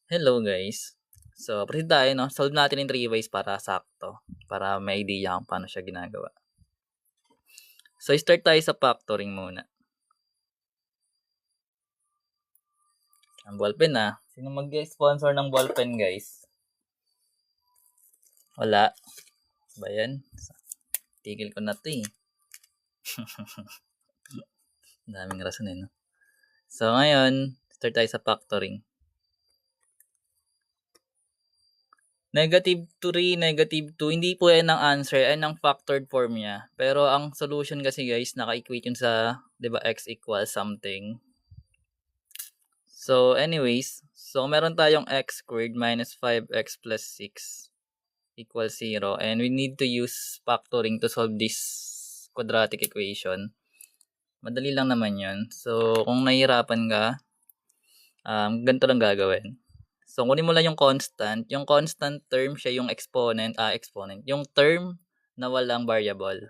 Hello guys. So, proceed tayo, no? Solve natin yung 3 ways para sakto. Para may idea kung paano siya ginagawa. So, start tayo sa factoring muna. Ang ballpen na. Sino mag-sponsor ng ballpen, guys? Wala. Ba yan? Tigil ko na to eh. Daming rason eh, no? So, ngayon, start tayo sa factoring. Negative 3, negative 2, hindi po yan ang answer, yan ang factored form niya. Pero ang solution kasi guys, naka-equate yun sa, di ba, x equals something. So anyways, so meron tayong x squared minus 5x plus 6 equals 0. And we need to use factoring to solve this quadratic equation. Madali lang naman yun. So kung nahihirapan ka, ganito lang gagawin. So, kunin mo lang yung constant. Yung constant term, siya yung exponent. Yung term na walang variable.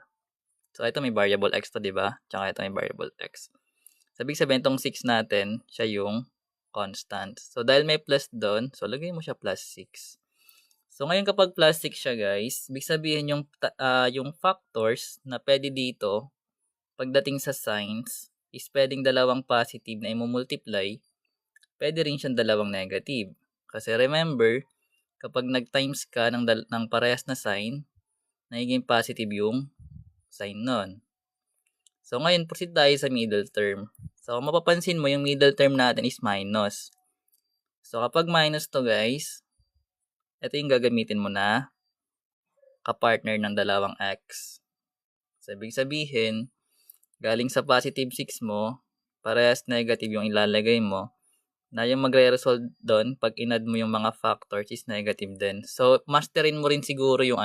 So, ito may variable x to, di ba? Tsaka ito may variable x. Sabi sabihin, itong 6 natin, siya yung constant. So, dahil may plus doon, so, lagay mo siya plus 6. So, ngayon kapag plus 6 siya, guys, ibig sabihin yung factors na pwede dito, pagdating sa signs, is pwedeng dalawang positive na i-multiply, pwede rin siyang dalawang negative. Kasi remember, kapag nag-times ka ng parehas na sign, nagiging positive yung sign nun. So, ngayon, proceed tayo sa middle term. So, mapapansin mo, yung middle term natin is minus. So, kapag minus to, guys, ito yung gagamitin mo na kapartner ng dalawang x. So, ibig sabihin, galing sa positive 6 mo, parehas negative yung ilalagay mo, na yung magre-resolve doon, pag inad mo yung mga factors is negative din. So, masterin mo rin siguro yung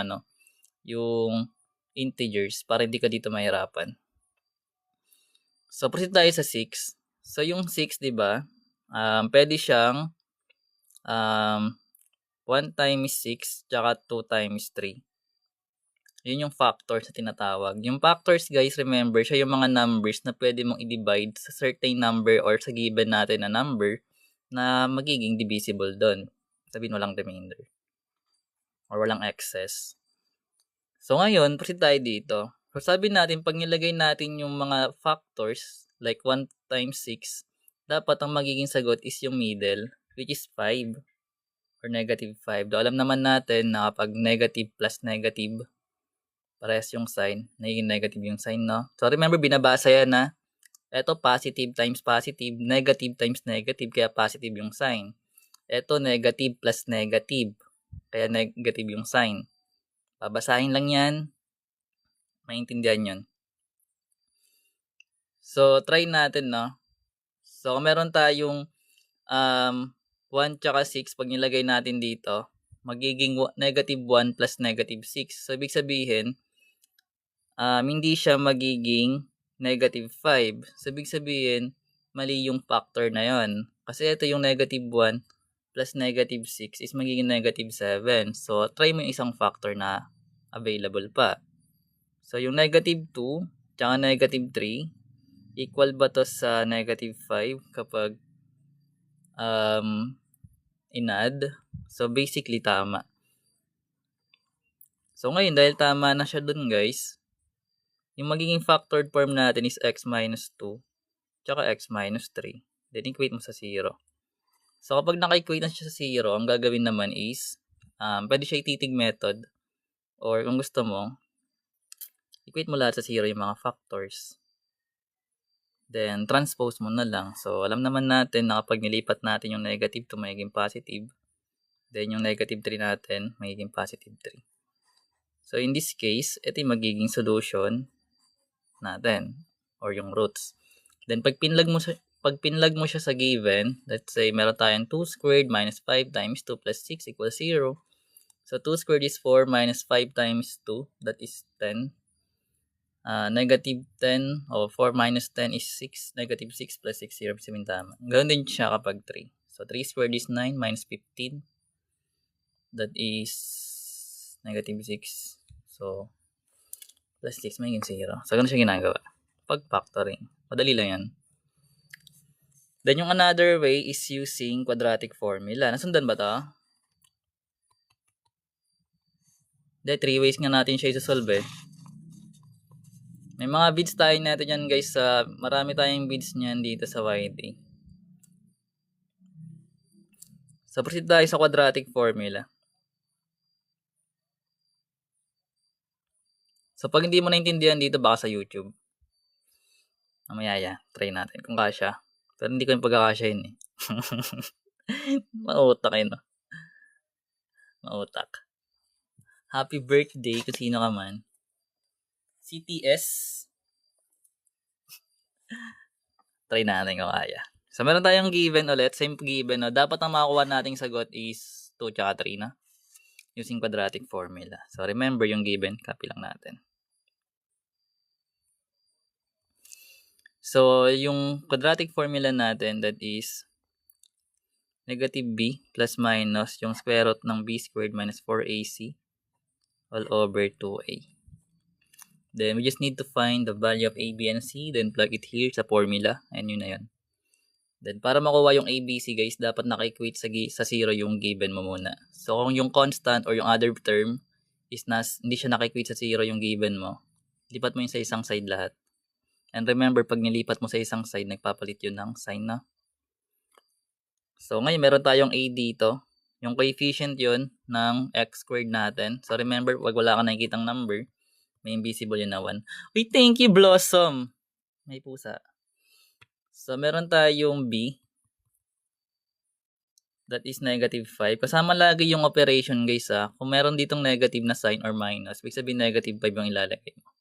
yung integers para hindi ka dito mahirapan. So, proceed tayo sa 6. So, yung 6, di ba, pwede siyang 1 times 6 tsaka 2 times 3. Yun yung factors na tinatawag. Yung factors, guys, remember, siya yung mga numbers na pwede mong i-divide sa certain number or sa given natin na number na magiging divisible doon. Sabihin walang remainder or walang excess. So ngayon, proceed tayo dito. So sabi natin, pag nilagay natin yung mga factors, like 1 times 6, dapat ang magiging sagot is yung middle, which is 5 or negative 5. So, alam naman natin na kapag negative plus negative, parehas yung sign, nagiging negative yung sign, no? So remember, binabasa yan na eto positive times positive, negative times negative, kaya positive yung sign. Eto negative plus negative, kaya negative yung sign. Babasahin lang yan, maintindihan yun. So, try natin, no? So, meron tayong 1 tsaka 6, pag nilagay natin dito, magiging negative 1 plus negative 6. So, ibig sabihin, hindi siya magiging negative 5. So, ibig sabihin, mali yung factor na yon. Kasi ito yung negative 1 plus negative 6 is magiging negative 7. So, try mo yung isang factor na available pa. So, yung negative 2 tsaka negative 3, equal ba to sa negative 5 kapag inad? So, basically, tama. So, ngayon, dahil tama na siya dun, guys, yung magiging factored form natin is x minus 2 tsaka x minus 3. Then, equate mo sa 0. So, kapag naka-equate na siya sa 0, ang gagawin naman is, pwede siya ititig method. Or, kung gusto mo, equate mo lahat sa 0 yung mga factors. Then, transpose mo na lang. So, alam naman natin na kapag nilipat natin yung negative to magiging positive, then yung negative 3 natin, magiging positive 3. So, in this case, ito yung magiging solution natin or yung roots. Then, pag pinlag mo siya sa given, let's say, meron tayong 2 squared minus 5 times 2 plus 6 equals 0. So, 2 squared is 4 minus 5 times 2, that is 10. Negative 10 o 4 minus 10 is 6. Negative 6 plus 6, 0. Sabihin tama. Ganoon din siya kapag 3. So, 3 squared is 9 minus 15. That is negative 6. So, plus 6 magiging 0. So, ganun siya ginagawa. Pag factoring. Madali lang yan. Then yung another way is using quadratic formula. Nasundan ba 'to? Hindi, 3 ways nga natin siya i-solve eh. May mga beads tayo natin yan guys. Marami tayong beads niyan dito sa YT. So proceed tayo sa quadratic formula. So pag hindi mo naintindihan dito, baka sa YouTube. Mamaya try natin kung kasya. Pero hindi ko yung pagkakasya yun eh. Mautak no? Mautak. Happy birthday kung sino ka man. CTS. Try natin kung kaya. So meron tayong given ulit. Same given. No? Dapat ang makakuha nating sagot is 2 tsaka 3 na. Using quadratic formula. So remember yung given. Copy lang natin. So yung quadratic formula natin, that is negative b plus minus yung square root ng b squared minus 4ac all over 2a. Then we just need to find the value of a, b, and c. Then plug it here sa formula. And yun na yun. Then para makuha yung a, b, c guys, dapat naka-equate sa 0 yung given mo muna. So kung yung constant or yung other term is hindi siya naka-equate sa 0 yung given mo, lipat mo yung sa isang side lahat. And remember, pag nilipat mo sa isang side, nagpapalit yun ng sign na. So ngayon, meron tayong a dito. Yung coefficient yun ng x squared natin. So remember, wag wala ka nakikitang number, may invisible yun na 1. Uy, thank you, Blossom! May pusa. So meron tayong b. That is negative 5. Kasama lagi yung operation guys ha. Kung meron ditong negative na sign or minus, ibig sabihin negative 5 yung ilalagay mo.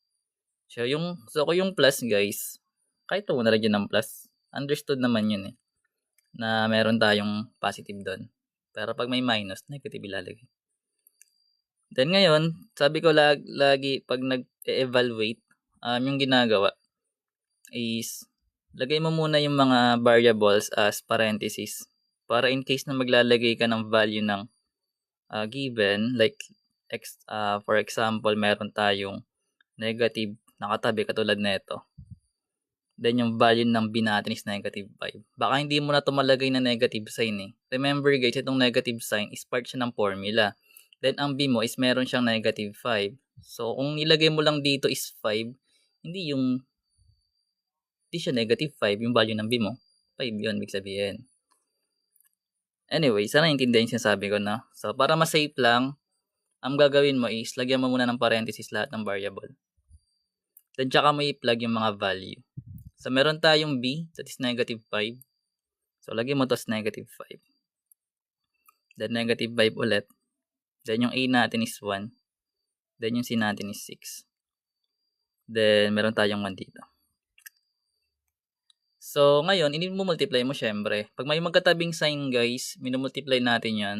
So kung yung plus guys, kahit ito mo nalagyan ng plus, understood naman yun eh. Na meron tayong positive doon. Pero pag may minus, negative ilalagay. Then ngayon, sabi ko lagi pag nag-evaluate, yung ginagawa is lagay mo muna yung mga variables as parentheses para in case na maglalagay ka ng value ng given, like for example, meron tayong negative nakatabi katulad nito. Then yung value ng b natin is negative 5. Baka hindi mo na ito malagay na negative sign eh. Remember guys, itong negative sign is part siya ng formula. Then ang b mo is meron siyang negative 5. So kung nilagay mo lang dito is 5, hindi siya negative 5 yung value ng b mo. 5 yun, big sabihin. Anyway, sana naintindihan yung sinasabi ko na. So para mas-safe lang, ang gagawin mo is lagyan mo muna ng parenthesis lahat ng variable. Then tsaka mo i-plug yung mga value. So meron tayong b, that is negative 5. So lagyan mo to as negative 5. Then negative 5 ulit. Then yung a natin is 1. Then yung c natin is 6. Then meron tayong 1 dito. So ngayon, multiply mo syempre. Pag may magkatabing sign guys, minumultiply natin yan.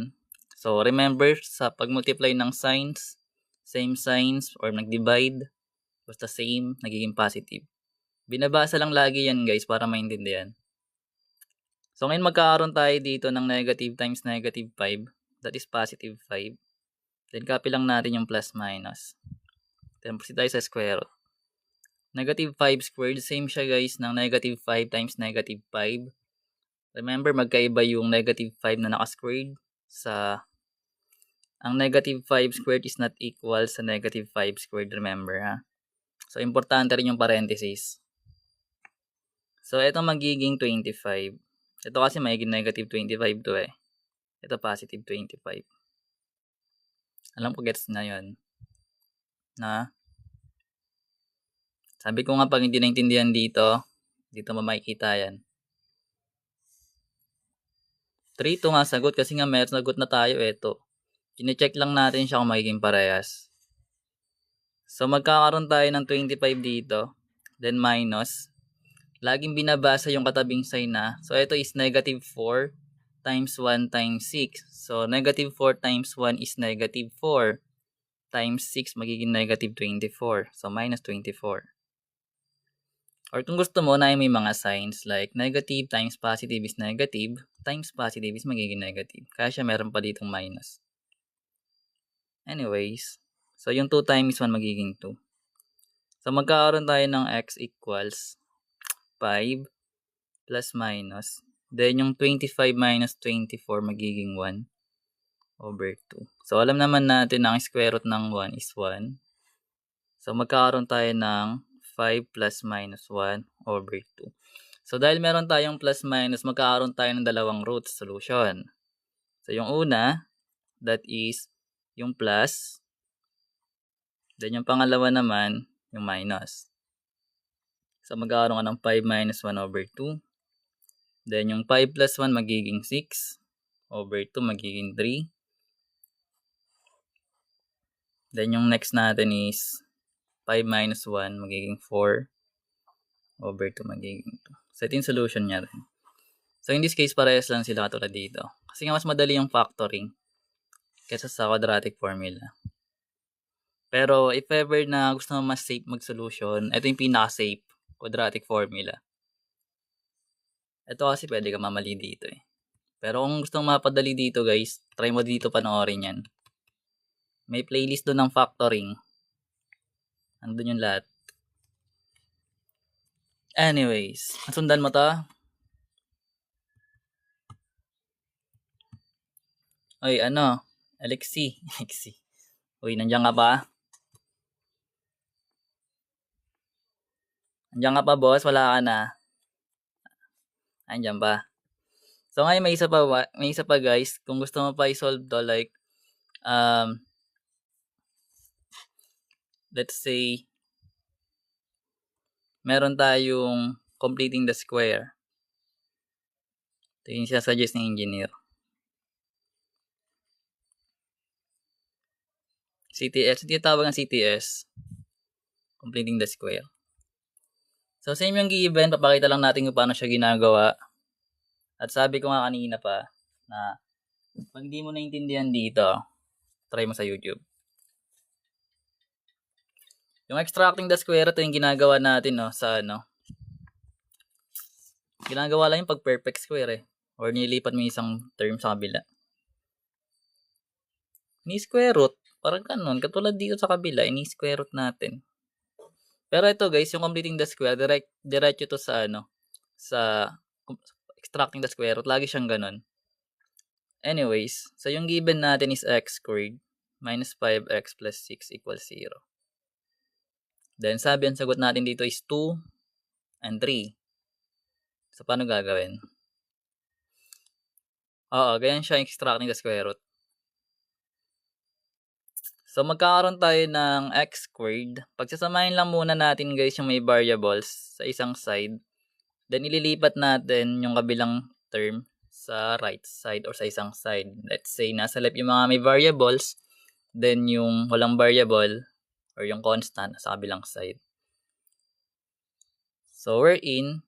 So remember, sa pag-multiply ng signs, same signs or nag-divide, basta same, nagiging positive. Binabasa lang lagi yan guys para maintindihan. So ngayon magkakaroon tayo dito ng negative times negative 5. That is positive 5. Then copy lang natin yung plus minus. Then proceed tayo sa square root. Negative 5 squared, same siya guys ng negative 5 times negative 5. Remember, magkaiba yung negative 5 na naka-squared ang negative 5 squared is not equal sa negative 5 squared, remember ha. So importante rin yung parenthesis. So, ito magiging 25. Ito kasi magiging negative 25 to eh. Ito positive 25. Alam ko gets na yun. Sabi ko nga pag hindi naintindihan dito mo makikita yan. 3 to nga sagot kasi nga may sagot na tayo ito. Kine-check lang natin siya kung magiging parehas. So, magkakaroon tayo ng 25 dito. Then minus. Laging binabasa yung katabing sign na. So, ito is negative 4 times 1 times 6. So, negative 4 times 1 is negative 4. Times 6 magiging negative 24. So, minus 24. Or kung gusto mo na may mga signs like negative times positive is negative, times positive is magiging negative. Kaya siya meron pa ditong minus. Anyways, so yung 2 times 1 magiging 2. So, magkakaroon tayo ng x equals 5 plus minus Then yung 25 minus 24 magiging 1 over 2. So alam naman natin na ang square root ng 1 is 1. So magkakaroon tayo ng 5 plus minus 1 over 2. So dahil meron tayong plus minus, magkakaroon tayo ng dalawang root solution. So yung una, that is yung plus. Then yung pangalawa naman, yung minus. So magkakaroon ka ng 5 minus 1 over 2. Then yung 5 plus 1 magiging 6 over 2 magiging 3. Then yung next natin is 5 minus 1 magiging 4 over 2 magiging 2. So ito yung solution niya rin. So in this case, parehas lang sila katulad dito. Kasi nga mas madali yung factoring kaysa sa quadratic formula. Pero if ever na gusto mo mas safe mag-solution, ito yung pinaka-safe quadratic formula. Ito kasi pwede ka mamali dito eh. Pero kung gusto mo mapadali dito guys, try mo dito panoorin yan. May playlist doon ng factoring. Andun yung lahat. Anyways, nasundan mo to? Oy, ano? Alexi. Uy, nandiyan ka ba? Nandiyan ka pa, boss? Wala ka na. Nandiyan ba? So ngayon may isa pa guys, kung gusto mo pa i-solve to like let's say meron tayong completing the square. Ito yung suggest ng engineer. CTS, ito yung tawag ng CTS. Completing the square. So same yung given, papakita lang natin kung paano siya ginagawa. At sabi ko nga kanina pa na pag hindi mo naintindihan dito, try mo sa YouTube. Yung extracting the square, ito yung ginagawa natin sa ginagawa lang yung pag perfect square eh. Or nilipat mo isang term sa kabila. Ni-square root, parang ganun. Katulad dito sa kabila, ini-square root natin. Pero ito guys, yung completing the square, diretso to sa sa extracting the square root. Lagi siyang ganun. Anyways, so yung given natin is x squared minus 5x plus 6 equals 0. Then sabi ang sagot natin dito is 2 and 3. So paano gagawin? Oo, ganyan siya extracting the square root. So magkakaroon tayo ng x squared. Pagsasamahin lang muna natin guys yung may variables sa isang side. Then ililipat natin yung kabilang term sa right side or sa isang side. Let's say nasa left yung mga may variables, then yung walang variable or yung constant sa kabilang side. So wherein,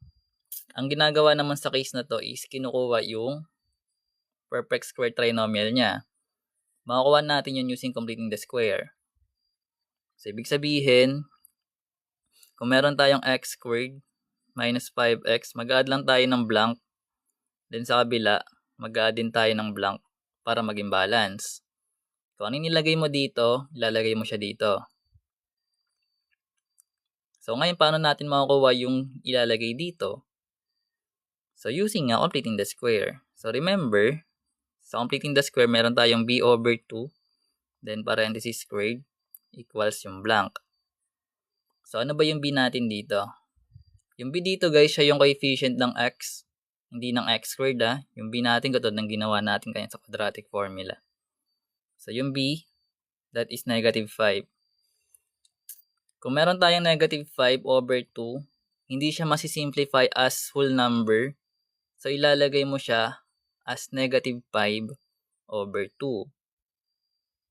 ang ginagawa naman sa case na to is kinukuha yung perfect square trinomial niya. Makukuha natin yun using completing the square. So ibig sabihin, kung meron tayong x squared minus 5x, mag-add lang tayo ng blank. Then sa kabila, mag-add din tayo ng blank para maging balance. Kung ano nilagay mo dito, ilalagay mo siya dito. So ngayon, paano natin makukuha yung ilalagay dito? So using completing the square. So remember, sa completing the square, meron tayong b over 2, then parenthesis squared, equals yung blank. So ano ba yung b natin dito? Yung b dito guys, siya yung coefficient ng x, hindi ng x squared Yung b natin katulad ng ginawa natin kanya sa quadratic formula. So yung b, that is negative 5. Kung meron tayong negative 5 over 2, hindi siya masisimplify as whole number. So ilalagay mo siya as negative 5 over 2.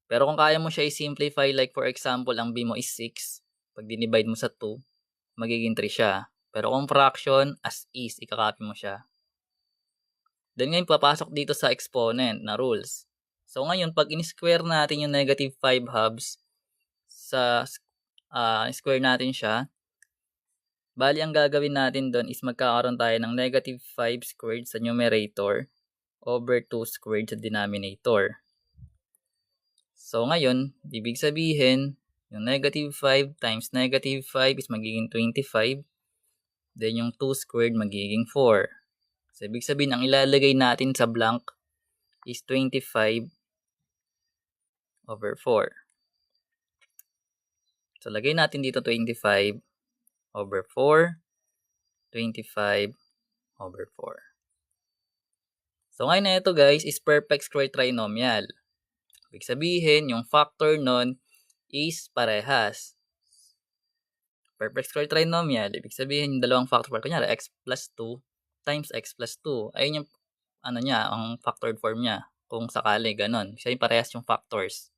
Pero kung kaya mo siya i-simplify, like for example, ang b mo is 6, pag dinivide mo sa 2, magiging 3 siya. Pero kung fraction, as is, ikakopy mo siya. Then ngayon, papasok dito sa exponent na rules. So ngayon, pag in-square natin yung negative 5 halves, sa square natin siya, bali ang gagawin natin doon is magkakaroon tayo ng negative 5 squared sa numerator over 2 squared sa denominator. So ngayon, ibig sabihin, yung negative 5 times negative 5 is magiging 25. Then yung 2 squared magiging 4. So, ibig sabihin, ang ilalagay natin sa blank is 25 over 4. So, lagay natin dito 25 over 4, 25 over 4. So, ngayon na ito guys is perfect square trinomial. Ibig sabihin, yung factor nun is parehas. Perfect square trinomial, ibig sabihin, yung dalawang factor, kunyari, x plus 2 times x plus 2. Ayun yung, ang factored form niya. Kung sakali, ganun. Kasi parehas yung factors.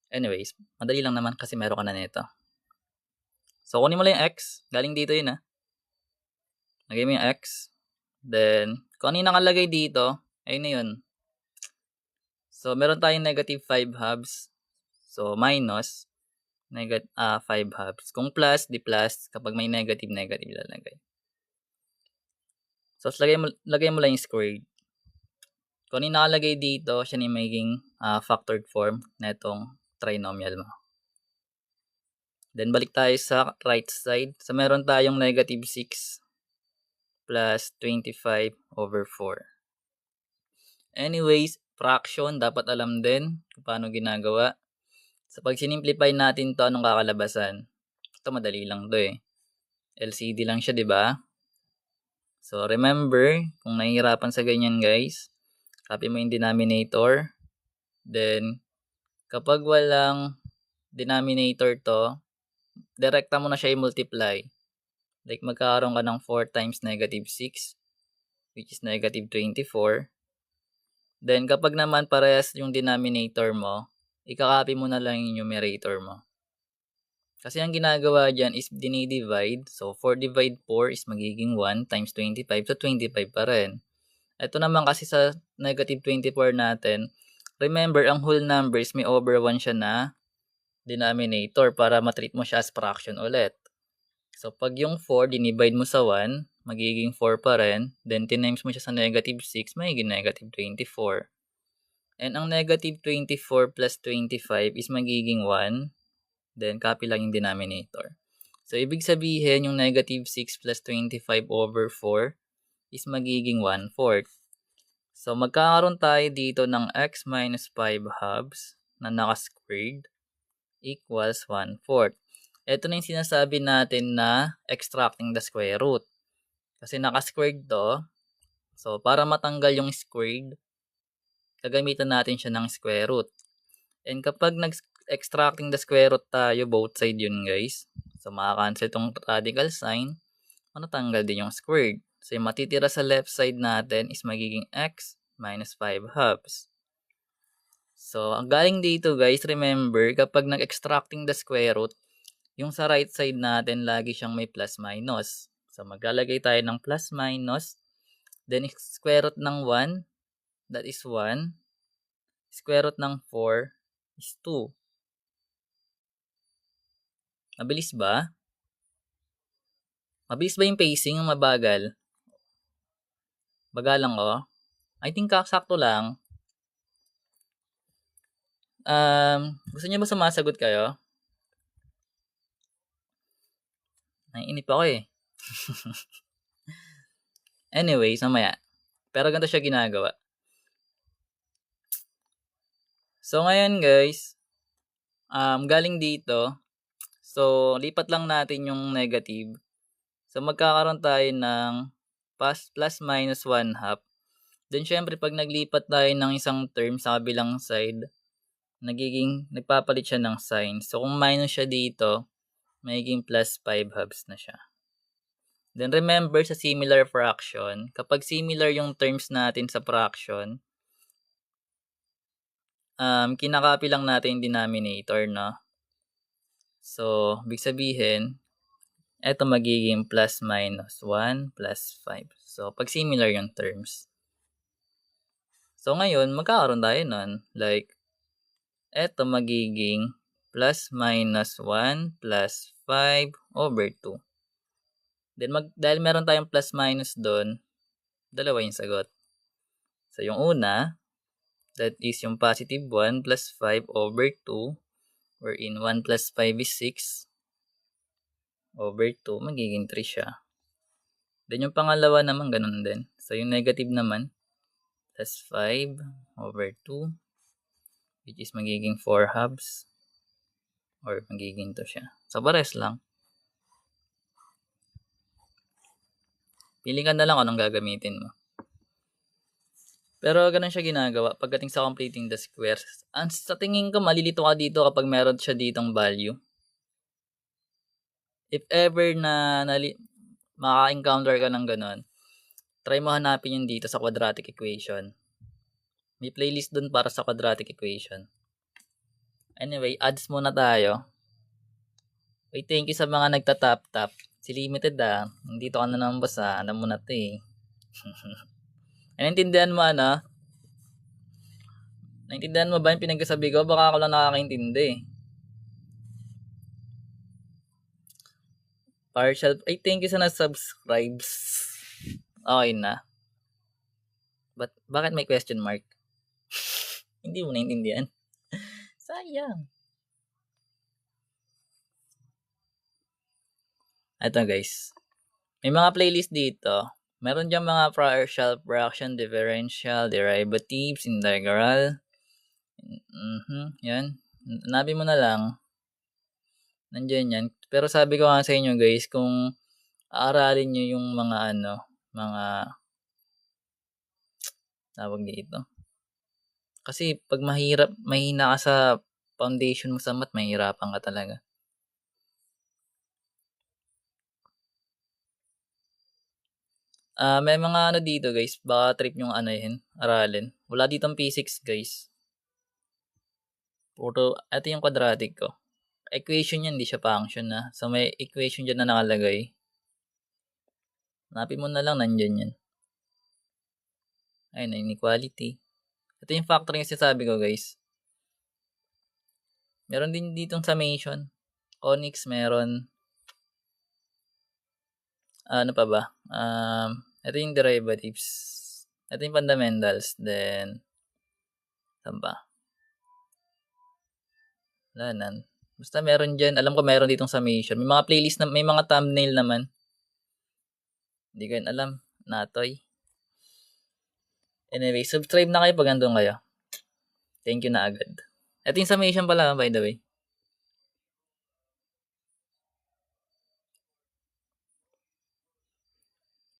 Anyways, madali lang naman kasi meron ka na nito. So, kunin mo lang yung x. Galing dito yun, Lagay mo yung x. Then, kung ano yung nakalagay dito, ayun na yun. So, meron tayong negative 5 halves. So, minus 5 halves. Kung plus, di plus. Kapag may negative, negative ilalagay. So, lagay mo lang yung squared. Kung ano yung nakalagay dito, siya na yung magiging factored form na itong trinomial mo. Then, balik tayo sa right side. So, meron tayong negative 6 plus 25 over 4. Anyways, fraction, dapat alam din kung paano ginagawa. So, pag sinimplify natin to, anong kakalabasan? Ito, madali lang to LCD lang siya, di ba? So, remember, kung nahihirapan sa ganyan, guys, copy mo yung denominator. Then, kapag walang denominator to, direkta mo na siya i-multiply. Like, magkakaroon ka ng 4 times negative 6, which is negative 24. Then, kapag naman parehas yung denominator mo, ikakopy mo na lang yung numerator mo. Kasi ang ginagawa dyan is dinidivide. So, 4 divide 4 is magiging 1 times 25. So, 25 pa rin. Ito naman kasi sa negative 24 natin, remember, ang whole numbers may over 1 siya na denominator para matreat mo siya as fraction ulit. So, pag yung 4, dinivide mo sa 1, magiging 4 pa rin. Then, tinimes mo siya sa negative 6, magiging negative 24. And ang negative 24 plus 25 is magiging 1. Then, copy lang yung denominator. So, ibig sabihin, yung negative 6 plus 25 over 4 is magiging 1/4. So, magkakaroon tayo dito ng x minus 5 halves na naka-squared equals 1/4. Ito na yung sinasabi natin na extracting the square root. Kasi naka-squared to. So, para matanggal yung squared, gagamitan natin siya ng square root. And kapag extracting the square root tayo, both side yun guys. So, makakancel itong radical sign. Matanggal din yung squared. So, yung matitira sa left side natin is magiging x minus 5 halves. So, ang galing dito guys, remember, kapag nag-extracting the square root, yung sa right side natin, lagi siyang may plus minus. So, maglalagay tayo ng plus minus. Then, square root ng 1, that is 1. Square root ng 4 is 2. Mabilis ba? Mabilis ba yung pacing? Mabagal? Bagal lang I think sakto lang. Gusto niyo ba sumasagot kayo? Naiinip ako Anyways, mamaya. Pero ganito siya ginagawa. So, ngayon guys, galing dito. So, lipat lang natin yung negative. So, magkakaroon tayo ng plus minus 1/2. Then, syempre, pag naglipat tayo ng isang term sa kabilang side, nagpapalit siya ng sign. So, kung minus siya dito, magiging plus 5 halves na siya. Then, remember sa similar fraction, kapag similar yung terms natin sa fraction, kinakopy lang natin yung denominator, no? So, ibig sabihin, eto magiging plus minus 1 plus 5. So, pag similar yung terms. So, ngayon, magkakaroon tayo nun. Like, eto magiging plus minus 1 plus 5 over 2. Then, dahil meron tayong plus minus doon, dalawa yung sagot. So, yung una, that is yung positive 1 plus 5 over 2, wherein 1 plus 5 is 6 over 2, magiging 3 siya. Then, yung pangalawa naman, ganun din. So, yung negative naman, plus 5 over 2, which is magiging 4 halves. Or magiging to siya. So, pares lang. Pili ka na lang anong gagamitin mo. Pero ganun siya ginagawa pagdating sa completing the squares. Sa tingin ko, malilito ka dito kapag meron siya ditong value. If ever na maka-encounter ka ng ganun, try mo hanapin yun dito sa quadratic equation. May playlist dun para sa quadratic equation. Anyway, adds muna tayo. Wait, thank you sa mga nagtatap-tap. Si Limited nandito ka na naman boss alam mo na to eh. Naintindihan mo Naintindihan mo ba yung pinagsasabi ko? Baka ako lang nakakaintindi. Partial. Ay, thank you sa na-subscribes. Okay na. Bakit may question mark? Hindi mo naintindihan. Sayang. Ito guys. May mga playlist dito. Meron dyan mga partial fraction, differential, derivatives, integral. Yan. Nabi mo na lang. Nandiyan yan. Pero sabi ko nga sa inyo guys, kung aaralin nyo yung mga tawag dito. Kasi pag mahina ka sa foundation mo sa math, mahirapan ka talaga. May mga dito guys, baka trip yung aralin. Wala ditong physics guys. Ito yung quadratic ko. Equation yan, hindi siya function na. So may equation dyan na nakalagay. Hanapin mo na lang, nandyan yan. Ayun, inequality. Ito yung factoring yung sinasabi ko guys. Meron din ditong summation. Conics meron. Ano pa ba? Ito yung derivatives. Ito yung fundamentals. Then, saan ba? Wala na. Basta meron dyan. Alam ko meron ditong summation. May mga playlist na, may mga thumbnail naman. Hindi ko yun alam. Natoy. Anyway, subscribe na kayo pag andun kayo. Thank you na agad. Ito yung summation pala, by the way.